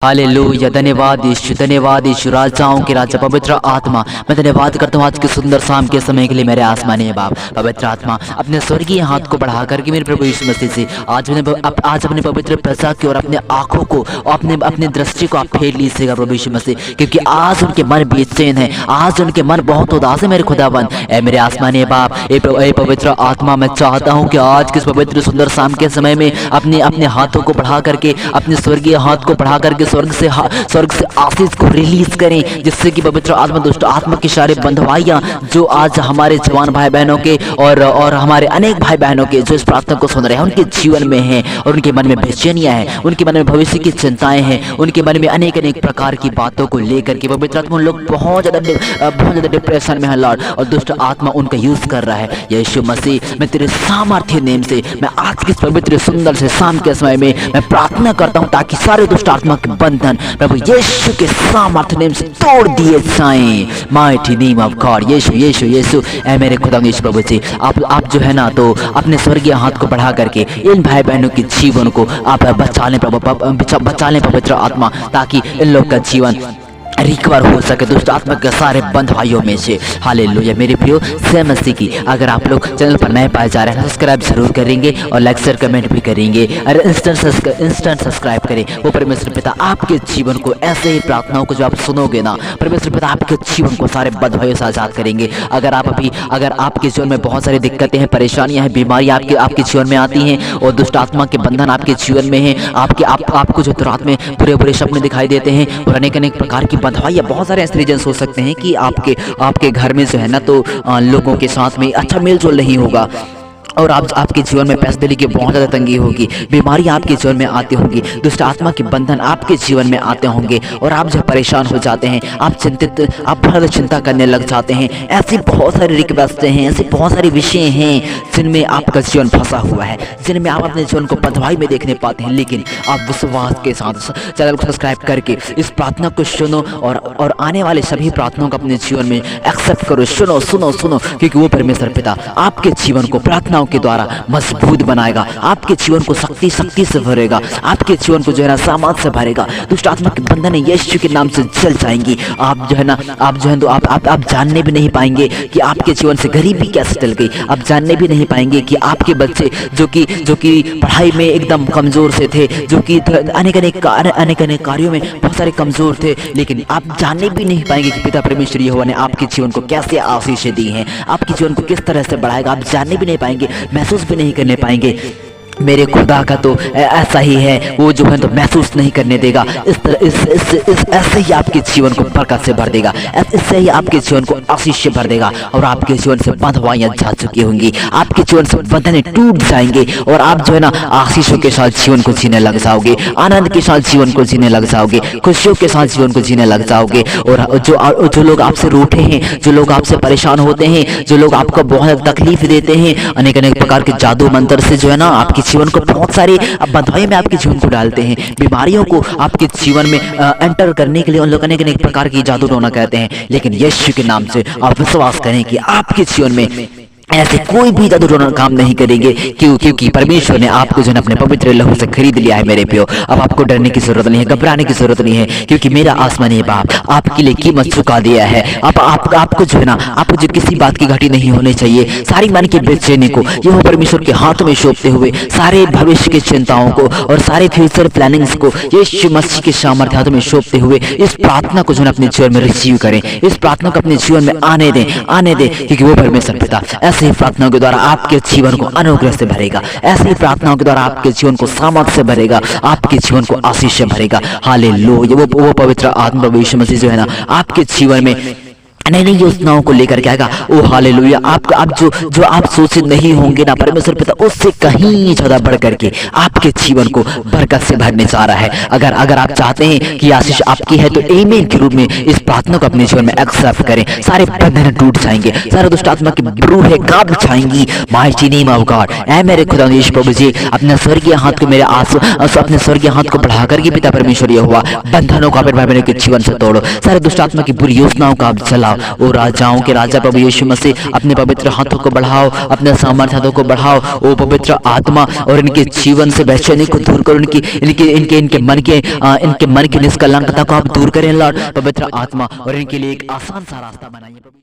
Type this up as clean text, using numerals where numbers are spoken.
Hallelujah. धन्यवाद यीशु, धन्यवाद यीशु। राजाओं के राजा पवित्र आत्मा, मैं धन्यवाद करता हूँ आज के सुंदर शाम के समय के लिए मेरे आसमानी बाप। पवित्र आत्मा अपने स्वर्गीय हाथ को बढ़ा करके मेरे प्रभु यीशु मसीह से आज अपने पवित्र प्रजा की और अपने आंखों को अपने दृष्टि को आप फेर लीजिएगा प्रभु यीशु मसीह, क्योंकि आज उनके मन बेचैन है, आज उनके मन बहुत उदास है मेरे खुदावन। ए मेरे आसमानी बाप, ए पवित्र आत्मा, मैं चाहता हूँ कि आज के इस पवित्र सुंदर शाम के समय में अपने हाथों को बढ़ा करके, अपने स्वर्गीय हाथ को बढ़ा करके स्वर्ग से आशीष को रिलीज करें, जिससे कि पवित्र आत्मा दुष्ट आत्मा की सारे बंधवाइयां जो आज हमारे जवान भाई बहनों के और हमारे अनेक भाई बहनों के जो इस प्रार्थना को सुन रहे हैं उनके जीवन में हैं और उनके मन में बेचैनियां हैं, उनके मन में भविष्य की चिंताएं हैं, उनके मन में अनेक प्रकार की बातों को लेकर के पवित्र आत्मा उन लोग बहुत ज्यादा डिप्रेशन में है लॉर्ड, और दुष्ट आत्मा उनका यूज कर रहा है। यीशु मसीह, मैं तेरे सामर्थ्य नेम से मैं आज की पवित्र सुंदर से शाम के समय में मैं प्रार्थना करता हूँ ताकि सारे दुष्ट आत्मा के बंधन प्रभु यीशु के सामर्थ्य नेम से तोड़ दिए जाएं। Mighty name of God. Yeshu Yeshu Yeshu, ऐ मेरे खुदा यीशु प्रभु जी, आप जो है ना तो अपने स्वर्गीय हाथ को बढ़ा करके इन भाई बहनों के जीवन को आप बचा लें प्रभु, बचा लें पवित्र आत्मा, ताकि इन लोग का जीवन रिकवर हो सके दुष्ट आत्मा के सारे बंधवाइयों में से। हालेलुया। मेरे प्रियो सेम मसीह की, अगर आप लोग चैनल पर नए पाए जा रहे हैं सब्सक्राइब जरूर करेंगे और लाइक शेयर कमेंट भी करेंगे और इंस्टेंट सब्सक्राइब करें। वो परमेश्वर पिता आपके जीवन को ऐसे ही प्रार्थनाओं को जो आप सुनोगे ना, परमेश्वर पिता आपके जीवन को सारे बंधवाइयों से आजाद करेंगे। अगर आपके जीवन में बहुत सारी दिक्कतें हैं, परेशानियां हैं, बीमारियां आपके जीवन में आती हैं और दुष्ट आत्मा के बंधन आपके जीवन में है, आपको जो रात में बुरे सपने दिखाई देते हैं और अनेक प्रकार की बंधवाइयाँ, बहुत सारे ऐसे रीजंस हो सकते हैं कि आपके घर में जो है ना तो लोगों के साथ में अच्छा मेल जोल नहीं होगा और आपके जीवन में पैसे दिली की बहुत ज़्यादा तंगी होगी, बीमारियां आपके जीवन में आती होंगी, दुष्ट आत्मा के बंधन आपके जीवन में आते होंगे और आप जब परेशान हो जाते हैं, आप बहुत ज़्यादा चिंता करने लग जाते हैं। ऐसी बहुत सारी रिक्वेस्ट हैं, ऐसे बहुत सारे विषय हैं जिनमें आपका जीवन फंसा हुआ है, जिनमें आप अपने जीवन को बंधवाई में देखने पाते हैं, लेकिन आप विश्वास के साथ चैनल को सब्सक्राइब करके इस प्रार्थना को सुनो और आने वाले सभी प्रार्थनाओं को अपने जीवन में एक्सेप्ट करो। सुनो, क्योंकि वो परमेश्वर पिता आपके जीवन को प्रार्थना के द्वारा मजबूत बनाएगा, आपके जीवन को शक्ति से भरेगा, आपके जीवन को जो है ना सामर्थ से भरेगा। दुष्ट आत्मा के बंधन यीशु के नाम से जल जाएंगी। आप जानने भी नहीं पाएंगे कि आपके जीवन से गरीबी कैसे चल गई। आप जानने भी नहीं पाएंगे कि आपके बच्चे जो कि पढ़ाई में एकदम कमजोर से थे, जो कि अनेक कार्यों में बहुत सारे कमजोर थे, लेकिन आप जानने भी नहीं पाएंगे कि पिता परमेश्वर यहोवा ने आपके जीवन को कैसे आशीषें दी हैं, आपके जीवन को किस तरह से बढ़ाएगा। आप जानने भी नहीं पाएंगे, महसूस भी नहीं करने पाएंगे। मेरे खुदा का तो ऐसा ही है, वो जो है तो महसूस नहीं करने देगा। ऐसे ही आपके जीवन को बरकत से भर देगा, इससे ही आपके जीवन को आशीष से भर देगा और आपके जीवन से बंधवाइयां जा चुकी होंगी, आपके जीवन से बंधन टूट जाएंगे और आप जो है ना आशीषों के साथ जीवन को जीने लग जाओगे, आनंद के साथ जीवन को जीने लग जाओगे, खुशियों के साथ जीवन को जीने लग जाओगे। और जो लोग आपसे रूठे हैं, जो लोग आपसे परेशान होते हैं, जो लोग आपको बहुत तकलीफ देते हैं, अनेक प्रकार के जादू मंत्र से जो है ना आपके जीवन को बहुत सारी बंधवाई में आपके जीवन को डालते हैं, बीमारियों को आपके जीवन में एंटर करने के लिए उन लोग अनेक प्रकार की जादू टोना कहते हैं। लेकिन यीशु के नाम से आप विश्वास करें कि आपके जीवन में ऐसे कोई भी जादू टोना काम नहीं करेंगे, क्योंकि परमेश्वर ने आपको जो है अपने पवित्र लहू से खरीद लिया है मेरे प्रियो। अब आपको डरने की जरूरत नहीं है, घबराने की जरूरत नहीं है, क्योंकि मेरा आसमानी बाप आपके लिए कीमत चुका दिया है। आपको जो है ना आपको जो किसी बात की घटी नहीं होनी चाहिए, सारी मन की बेचैनी को यह परमेश्वर के हाथों में सौंपते हुए, सारे भविष्य की चिंताओं को और सारे फ्यूचर प्लानिंग्स को यीशु मसीह के सामर्थ्य हाथों में सौंपते हुए इस प्रार्थना को जो है अपने जीवन में रिसीव करें, इस प्रार्थना को अपने जीवन में आने दें, क्योंकि वो परमेश्वर पिता ऐसे ही प्रार्थनाओं के द्वारा आपके जीवन को अनुग्रह से भरेगा, ऐसी ही प्रार्थनाओं के द्वारा आपके जीवन को सामर्थ से भरेगा, आपके जीवन को आशीष से भरेगा। हालेलुया। वो पवित्र आत्मा यीशु मसीह जो है ना आपके जीवन में नई योजनाओं को लेकर के आएगा। ओ हालेलुया। आप जो आप सोचे नहीं होंगे ना, परमेश्वर पिता उससे कहीं ज्यादा बढ़ करके आपके जीवन को बरकत से भरने जा रहा है। अगर आप चाहते हैं कि आशीष आपकी है तो आमीन के रूप में इस प्रार्थना को अपने जीवन में एक्सेप्ट करें। सारे बंधन टूट जाएंगे, सारे दुष्ट आत्मा की रूहें कांप जाएंगी। Mighty name of God. ऐ मेरे खुदा यीशु प्रभु जी, अपने स्वर्गीय हाथ को मेरे अपने स्वर्गीय हाथ को बढ़ा करके पिता परमेश्वर यहोवा बंधनों को अपने भाई बहनों के जीवन से तोड़ो, सारे दुष्ट आत्मा की बुरी योजनाओं का आप जलाओ फैलाओ। ओ राजाओं के राजा प्रभु यीशु मसीह, अपने पवित्र हाथों को बढ़ाओ, अपने सामर्थ्य हाथों को बढ़ाओ। ओ पवित्र आत्मा, और इनके जीवन से बेचैनी को दूर करो, इनके मन की निष्कलंकता को आप दूर करें लॉर्ड पवित्र आत्मा, और इनके लिए एक आसान सा रास्ता बनाइए।